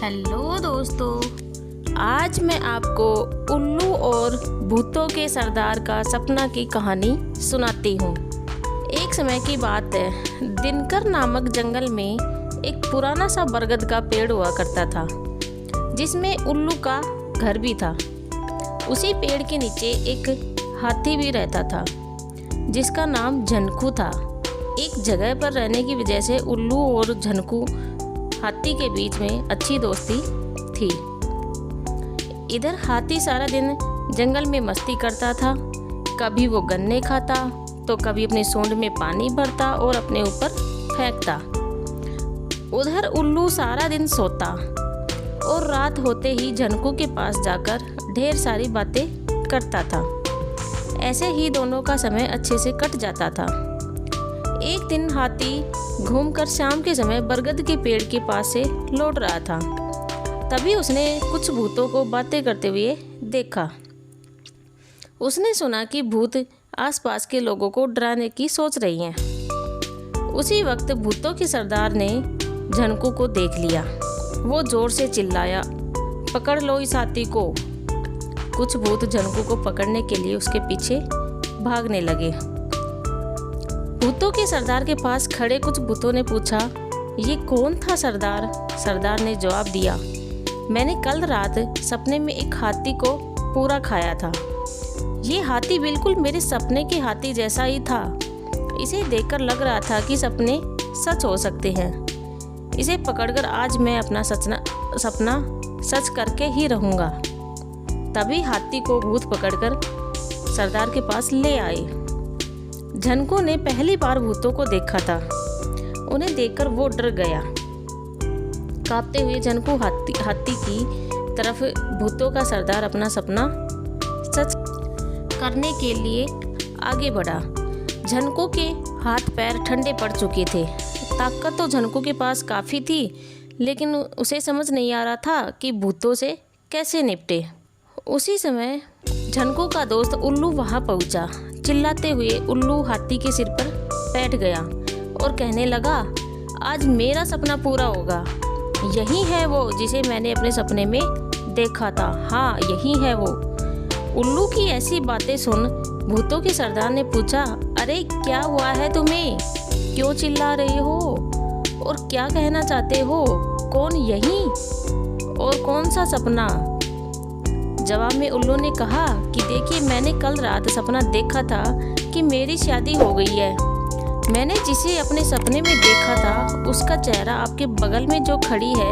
Hello दोस्तों, आज मैं आपको उल्लू और भूतों के सरदार का सपना की कहानी सुनाती हूँ। एक समय की बात है, दिनकर नामक जंगल में एक पुराना सा बरगद का पेड़ हुआ करता था, जिसमें उल्लू का घर भी था। उसी पेड़ के नीचे एक हाथी भी रहता था, जिसका नाम झनकू था। एक जगह पर रहने की वजह से उल्लू और झनकू हाथी के बीच में अच्छी दोस्ती थी। इधर हाथी सारा दिन जंगल में मस्ती करता था, कभी वो गन्ने खाता तो कभी अपनी सूंड में पानी भरता और अपने ऊपर फेंकता। उधर उल्लू सारा दिन सोता और रात होते ही झनकू के पास जाकर ढेर सारी बातें करता था। ऐसे ही दोनों का समय अच्छे से कट जाता था। एक दिन हाथी घूमकर शाम के समय बरगद के पेड़ के पास से लौट रहा था। तभी उसने कुछ भूतों को बातें करते हुए देखा। उसने सुना कि भूत आसपास के लोगों को डराने की सोच रही हैं। उसी वक्त भूतों के सरदार ने झनकू को देख लिया। वो जोर से चिल्लाया, पकड़ लो इस हाथी को। कुछ भूत झनकू को पकड़ने के लिए उसके पीछे भागने लगे। भूतों के सरदार के पास खड़े कुछ भूतों ने पूछा, ये कौन था सरदार? सरदार ने जवाब दिया, मैंने कल रात सपने में एक हाथी को पूरा खाया था। ये हाथी बिल्कुल मेरे सपने के हाथी जैसा ही था। इसे देखकर लग रहा था कि सपने सच हो सकते हैं। इसे पकड़कर आज मैं अपना सपना सच करके ही रहूँगा। तभी हाथी को भूत पकड़कर सरदार के पास ले आए। झनकू ने पहली बार भूतों को देखा था। उन्हें देखकर वो डर गया। कांपते हुए झनकू हाथी की तरफ भूतों का सरदार अपना सपना सच करने के लिए आगे बढ़ा। झनकू के हाथ पैर ठंडे पड़ चुके थे। ताकत तो झनकू के पास काफ़ी थी, लेकिन उसे समझ नहीं आ रहा था कि भूतों से कैसे निपटे। उसी समय झनकू का दोस्त उल्लू वहाँ पहुँचा। चिल्लाते हुए उल्लू हाथी के सिर पर बैठ गया और कहने लगा, आज मेरा सपना पूरा होगा। यही है वो जिसे मैंने अपने सपने में देखा था। हाँ, यही है वो। उल्लू की ऐसी बातें सुन भूतों के सरदार ने पूछा, अरे क्या हुआ है तुम्हें? क्यों चिल्ला रहे हो और क्या कहना चाहते हो? कौन यही और कौन सा सपना? जवाब में उल्लू ने कहा कि देखिए, मैंने कल रात सपना देखा था कि मेरी शादी हो गई है। मैंने जिसे अपने सपने में देखा था उसका चेहरा आपके बगल में जो खड़ी है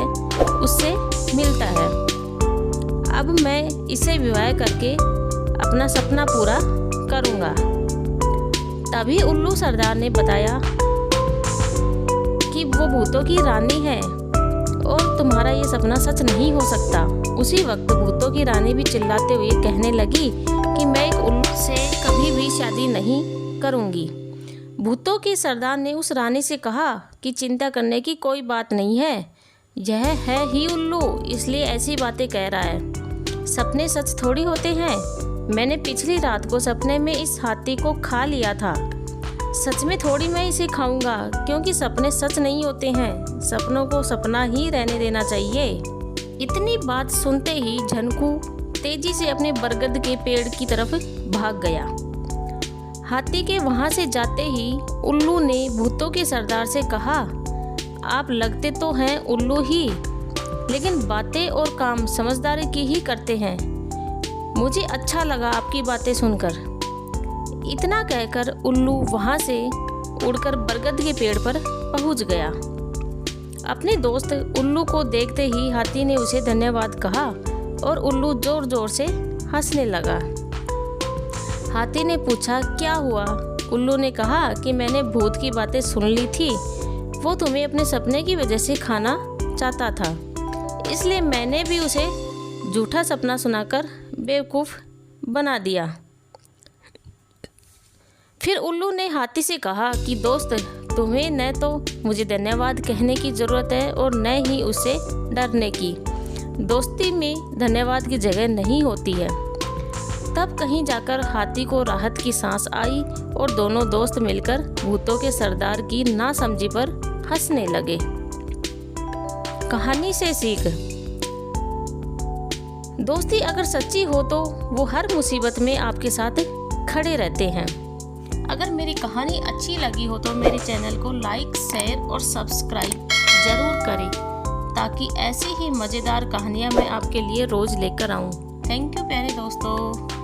उससे मिलता है। अब मैं इसे विवाह करके अपना सपना पूरा करूँगा। तभी उल्लू सरदार ने बताया कि वो भूतों की रानी है और तुम्हारा ये सपना सच नहीं हो सकता। उसी वक्त भूतों की रानी भी चिल्लाते हुए कहने लगी कि मैं एक उल्लू से कभी भी शादी नहीं करूंगी। भूतों के सरदार ने उस रानी से कहा कि चिंता करने की कोई बात नहीं है, यह है ही उल्लू, इसलिए ऐसी बातें कह रहा है। सपने सच थोड़ी होते हैं। मैंने पिछली रात को सपने में इस हाथी को खा लिया था। सच में थोड़ी मैं इसे खाऊंगा, क्योंकि सपने सच नहीं होते हैं। सपनों को सपना ही रहने देना चाहिए। इतनी बात सुनते ही झनकू तेजी से अपने बरगद के पेड़ की तरफ भाग गया। हाथी के वहां से जाते ही उल्लू ने भूतों के सरदार से कहा, आप लगते तो हैं उल्लू ही, लेकिन बातें और काम समझदारी की ही करते हैं। मुझे अच्छा लगा आपकी बातें सुनकर। इतना कहकर उल्लू वहां से उड़कर बरगद के पेड़ पर पहुंच गया। अपने दोस्त उल्लू को देखते ही हाथी ने उसे धन्यवाद कहा और उल्लू जोर जोर से हंसने लगा। हाथी ने पूछा, क्या हुआ? उल्लू ने कहा कि मैंने भूत की बातें सुन ली थी। वो तुम्हें अपने सपने की वजह से खाना चाहता था, इसलिए मैंने भी उसे झूठा सपना सुनाकर बेवकूफ़ बना दिया। फिर उल्लू ने हाथी से कहा कि दोस्त, तुम्हें न तो मुझे धन्यवाद कहने की ज़रूरत है और न ही उससे डरने की। दोस्ती में धन्यवाद की जगह नहीं होती है। तब कहीं जाकर हाथी को राहत की सांस आई और दोनों दोस्त मिलकर भूतों के सरदार की नासमझी पर हंसने लगे। कहानी से सीख, दोस्ती अगर सच्ची हो तो वो हर मुसीबत में आपके साथ खड़े रहते हैं। अगर मेरी कहानी अच्छी लगी हो तो मेरे चैनल को लाइक, शेयर और सब्सक्राइब ज़रूर करें ताकि ऐसी ही मज़ेदार कहानियाँ मैं आपके लिए रोज़ लेकर आऊँ। थैंक यू प्यारे दोस्तों।